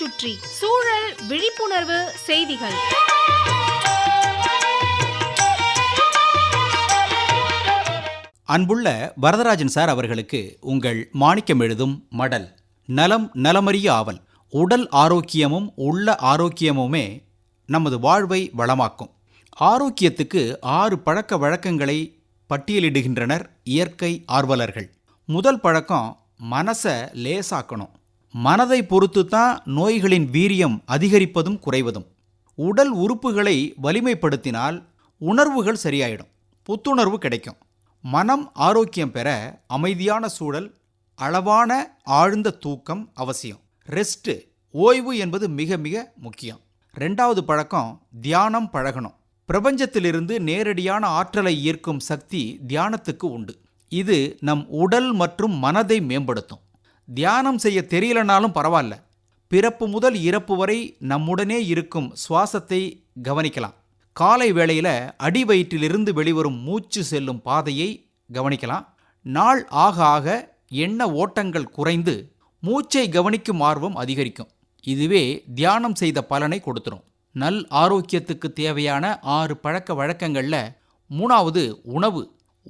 சுற்றி சூழல் விழிப்புணர்வு செய்திகள். அன்புள்ள வரதராஜன் சார் அவர்களுக்கு உங்கள் மாணிக்கம் எழுதும் மடல். நலம் நலமறிய ஆவல். உடல் ஆரோக்கியமும் உள்ள ஆரோக்கியமுமே நமது வாழ்வை வளமாக்கும். ஆரோக்கியத்துக்கு 6 பழக்க வழக்கங்களை பட்டியலிடுகின்றனர் இயற்கை ஆர்வலர்கள். முதல் பழக்கம், மனசை லேசாக்கணும். மனதை பொறுத்து தான் நோய்களின் வீரியம் அதிகரிப்பதும் குறைவதும். உடல் உறுப்புகளை வலிமைப்படுத்தினால் உணர்வுகள் சரியாயிடும், புத்துணர்வு கிடைக்கும். மனம் ஆரோக்கியம் பெற அமைதியான சூழல், அளவான ஆழ்ந்த தூக்கம் அவசியம். ரெஸ்ட், ஓய்வு என்பது மிக மிக முக்கியம். 2வது பழக்கம், தியானம் பழகணும். பிரபஞ்சத்திலிருந்து நேரடியான ஆற்றலை ஈர்க்கும் சக்தி தியானத்துக்கு உண்டு. இது நம் உடல் மற்றும் மனதை மேம்படுத்தும். தியானம் செய்ய தெரியலனாலும் பரவாயில்ல, பிறப்பு முதல் இறப்பு வரை நம்முடனே இருக்கும் சுவாசத்தை கவனிக்கலாம். காலை வேளையில் அடி வயிற்றிலிருந்து வெளிவரும் மூச்சு செல்லும் பாதையை கவனிக்கலாம். நாள் ஆக ஆக எண்ண ஓட்டங்கள் குறைந்து மூச்சை கவனிக்கும் ஆர்வம் அதிகரிக்கும். இதுவே தியானம் செய்த பலனை கொடுத்துரும். நல் ஆரோக்கியத்துக்கு தேவையான 6 பழக்க வழக்கங்களில் 3வது உணவு.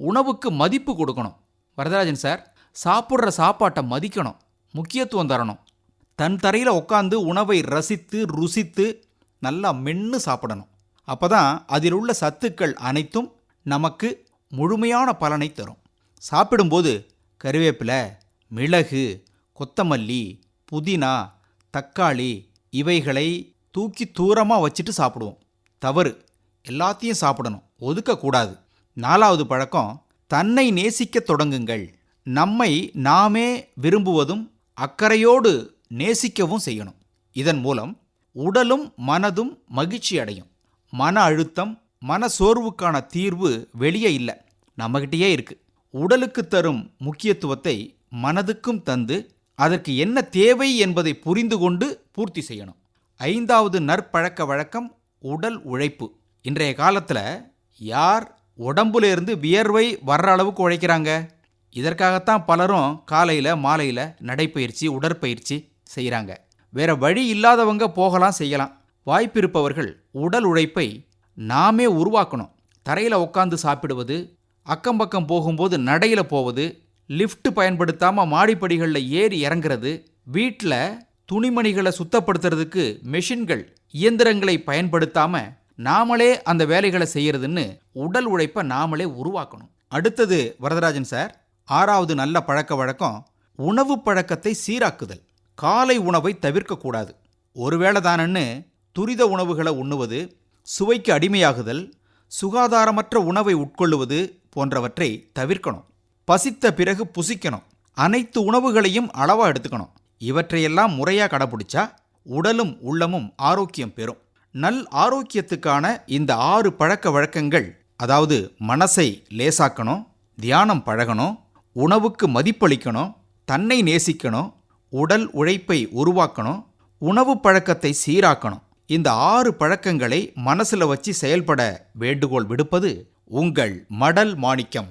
உணவுக்கு மதிப்பு கொடுக்கணும். வரதராஜன் சார், சாப்பிட்ற சாப்பாட்டை மதிக்கணும், முக்கியத்துவம் தரணும். தன் தரையில் உட்காந்து உணவை ரசித்து ருசித்து நல்லா மென்று சாப்பிடணும். அப்போ தான் அதில் உள்ள சத்துக்கள் அனைத்தும் நமக்கு முழுமையான பலனை தரும். சாப்பிடும்போது கருவேப்பிலை, மிளகு, கொத்தமல்லி, புதினா, தக்காளி இவைகளை தூக்கி தூரமாக வச்சுட்டு சாப்பிடுவோம். தவறு. எல்லாத்தையும் சாப்பிடணும், ஒதுக்கக்கூடாது. 4வது பழக்கம், தன்னை நேசிக்க தொடங்குங்கள். நம்மை நாமே விரும்புவதும் அக்கறையோடு நேசிக்கவும் செய்யணும். இதன் மூலம் உடலும் மனதும் மகிழ்ச்சி அடையும். மன அழுத்தம், மன சோர்வுக்கான தீர்வு வெளியே இல்லை, நம்மகிட்டயே இருக்கு. உடலுக்கு தரும் முக்கியத்துவத்தை மனதுக்கும் தந்து அதற்கு என்ன தேவை என்பதை புரிந்து கொண்டு பூர்த்தி செய்யணும். 5வது நற்பழக்க வழக்கம், உடல் உழைப்பு. இன்றைய காலத்தில் யார் உடம்புல இருந்து வியர்வை வர்ற அளவுக்கு உழைக்கிறாங்க? இதற்காகத்தான் பலரும் காலையில் மாலையில் நடைப்பயிற்சி உடற்பயிற்சி செய்கிறாங்க. வேற வழி இல்லாதவங்க போகலாம், செய்யலாம். வாய்ப்பிருப்பவர்கள் உடல் உழைப்பை நாமே உருவாக்கணும். தரையில் உட்காந்து சாப்பிடுவது, அக்கம் பக்கம் போகும்போது நடையில் போவது, லிஃப்ட் பயன்படுத்தாமல் மாடிப்படிகளில் ஏறி இறங்குறது, வீட்டில் துணிமணிகளை சுத்தப்படுத்துறதுக்கு மெஷின்கள் இயந்திரங்களை பயன்படுத்தாமல் நாமளே அந்த வேலைகளை செய்யறதுன்னு உடல் உழைப்பை நாமளே உருவாக்கணும். அடுத்தது வரதராஜன் சார், 6வது நல்ல பழக்க வழக்கம், உணவு பழக்கத்தை சீராக்குதல். காலை உணவை தவிர்க்கக்கூடாது. ஒருவேளை தானன்னு துரித உணவுகளை உண்ணுவது, சுவைக்கு அடிமையாகுதல், சுகாதாரமற்ற உணவை உட்கொள்ளுவது போன்றவற்றை தவிர்க்கணும். பசித்த பிறகு புசிக்கணும். அனைத்து உணவுகளையும் அளவாக எடுத்துக்கணும். இவற்றையெல்லாம் முறையாக கடைபிடிச்சா உடலும் உள்ளமும் ஆரோக்கியம் பெறும். நல் ஆரோக்கியத்துக்கான இந்த 6 பழக்க வழக்கங்கள், அதாவது மனசை லேசாக்கணும், தியானம் பழகணும், உணவுக்கு மதிப்பளிக்கணும், தன்னை நேசிக்கணும், உடல் உழைப்பை உருவாக்கணும், உணவு பழக்கத்தை சீராக்கணும். இந்த 6 பழக்கங்களை மனசில் வச்சு செயல்பட வேண்டுகோள் விடுப்பது உங்கள் மடல் மாணிக்கம்.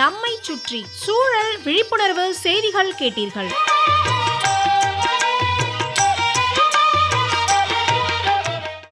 நம்மை சுற்றி சூழல் விழிப்புணர்வு செய்திகள் கேட்டீர்கள்.